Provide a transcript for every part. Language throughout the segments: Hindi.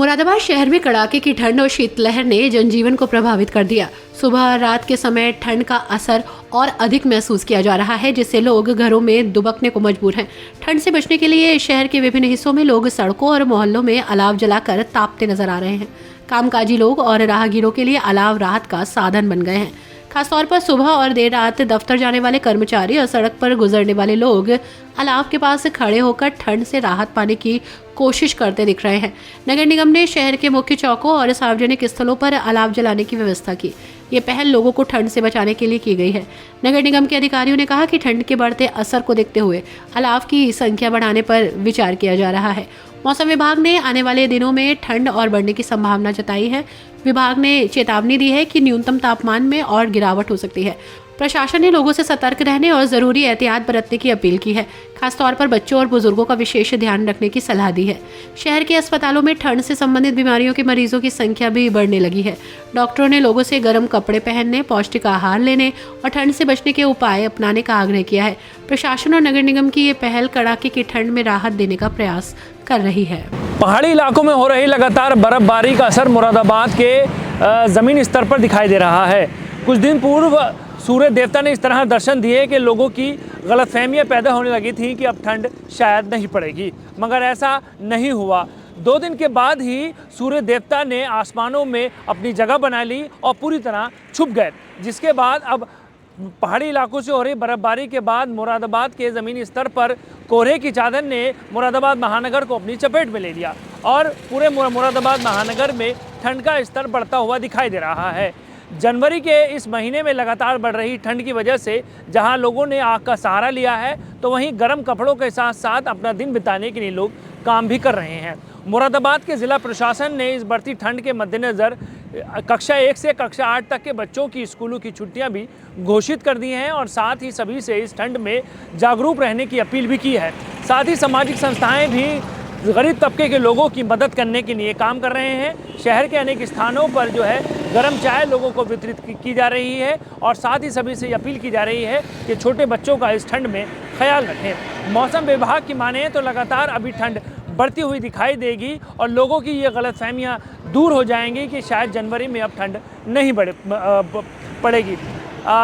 मुरादाबाद शहर में कड़ाके की ठंड और शीतलहर ने जनजीवन को प्रभावित कर दिया। सुबह और रात के समय ठंड का असर और अधिक महसूस किया जा रहा है, जिससे लोग घरों में दुबकने को मजबूर हैं। ठंड से बचने के लिए शहर के विभिन्न हिस्सों में लोग सड़कों और मोहल्लों में अलाव जलाकर तापते नजर आ रहे हैं। कामकाजी लोग और राहगीरों के लिए अलाव राहत का साधन बन गए हैं। खासतौर पर सुबह और देर रात दफ्तर जाने वाले कर्मचारी और सड़क पर गुजरने वाले लोग अलाव के पास खड़े होकर ठंड से राहत पाने की कोशिश करते दिख रहे हैं। नगर निगम ने शहर के मुख्य चौकों और सार्वजनिक स्थलों पर अलाव जलाने की व्यवस्था की। ये पहल लोगों को ठंड से बचाने के लिए की गई है। नगर निगम के अधिकारियों ने कहा कि ठंड के बढ़ते असर को देखते हुए अलाव की संख्या बढ़ाने पर विचार किया जा रहा है। मौसम विभाग ने आने वाले दिनों में ठंड और बढ़ने की संभावना जताई है। विभाग ने चेतावनी दी है कि न्यूनतम तापमान में और गिरावट हो सकती है। प्रशासन ने लोगों से सतर्क रहने और जरूरी एहतियात बरतने की अपील की है। खासतौर पर बच्चों और बुजुर्गों का विशेष ध्यान रखने की सलाह दी है। शहर के अस्पतालों में ठंड से संबंधित बीमारियों के मरीजों की संख्या भी बढ़ने लगी है। डॉक्टरों ने लोगों से गर्म कपड़े पहनने, पौष्टिक आहार लेने और ठंड से बचने के उपाय अपनाने का आग्रह किया है। प्रशासन और नगर निगम की ये पहल कड़ाके की ठंड में राहत देने का प्रयास कर रही है। पहाड़ी इलाकों में हो रही लगातार बर्फबारी का असर मुरादाबाद के ज़मीन स्तर पर दिखाई दे रहा है। कुछ दिन पूर्व सूर्य देवता ने इस तरह दर्शन दिए कि लोगों की गलतफहमियां पैदा होने लगी थी कि अब ठंड शायद नहीं पड़ेगी, मगर ऐसा नहीं हुआ। 2 दिन के बाद ही सूर्य देवता ने आसमानों में अपनी जगह बना ली और पूरी तरह छुप गए, जिसके बाद अब पहाड़ी इलाकों से हो रही बर्फबारी के बाद मुरादाबाद के ज़मीनी स्तर पर कोहरे की चादर ने मुरादाबाद महानगर को अपनी चपेट में ले लिया और पूरे मुरादाबाद महानगर में ठंड का स्तर बढ़ता हुआ दिखाई दे रहा है। जनवरी के इस महीने में लगातार बढ़ रही ठंड की वजह से जहां लोगों ने आग का सहारा लिया है, तो वहीं गर्म कपड़ों के साथ साथ अपना दिन बिताने के लिए लोग काम भी कर रहे हैं। मुरादाबाद के ज़िला प्रशासन ने इस बढ़ती ठंड के मद्देनज़र कक्षा 1 से कक्षा 8 तक के बच्चों की स्कूलों की छुट्टियां भी घोषित कर दी हैं और साथ ही सभी से इस ठंड में जागरूक रहने की अपील भी की है। साथ ही सामाजिक संस्थाएं भी गरीब तबके के लोगों की मदद करने के लिए काम कर रहे हैं। शहर के अनेक स्थानों पर जो है गर्म चाय लोगों को वितरित की जा रही है और साथ ही सभी से अपील की जा रही है कि छोटे बच्चों का इस ठंड में ख्याल रखें। मौसम विभाग की माने तो लगातार अभी ठंड बढ़ती हुई दिखाई देगी और लोगों की ये गलतफहमियां दूर हो जाएंगी कि शायद जनवरी में अब ठंड नहीं पड़ेगी।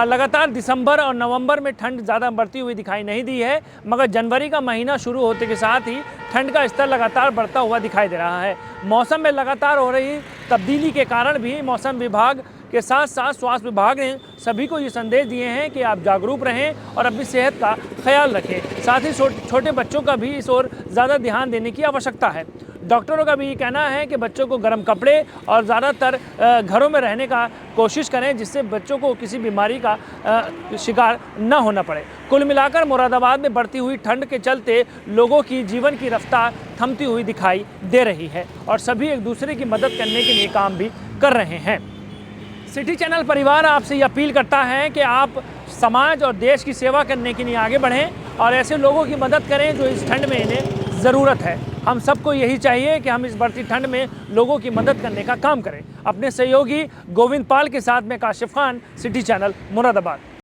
लगातार दिसंबर और नवंबर में ठंड ज़्यादा बढ़ती हुई दिखाई नहीं दी है, मगर जनवरी का महीना शुरू होते के साथ ही ठंड का स्तर लगातार बढ़ता हुआ दिखाई दे रहा है। मौसम में लगातार हो रही तब्दीली के कारण भी मौसम विभाग के साथ साथ स्वास्थ्य विभाग ने सभी को ये संदेश दिए हैं कि आप जागरूक रहें और अपनी सेहत का ख्याल रखें। साथ ही छोटे बच्चों का भी इस ओर ज़्यादा ध्यान देने की आवश्यकता है। डॉक्टरों का भी ये कहना है कि बच्चों को गर्म कपड़े और ज़्यादातर घरों में रहने का कोशिश करें, जिससे बच्चों को किसी बीमारी का शिकार न होना पड़े। कुल मिलाकर मुरादाबाद में बढ़ती हुई ठंड के चलते लोगों की जीवन की रफ्तार थमती हुई दिखाई दे रही है और सभी एक दूसरे की मदद करने के लिए काम भी कर रहे हैं। सिटी चैनल परिवार आपसे ये अपील करता है कि आप समाज और देश की सेवा करने के लिए आगे बढ़ें और ऐसे लोगों की मदद करें जो इस ठंड में इन्हें ज़रूरत है। हम सबको यही चाहिए कि हम इस बढ़ती ठंड में लोगों की मदद करने का काम करें। अपने सहयोगी गोविंद पाल के साथ में काशिफ खान, सिटी चैनल मुरादाबाद।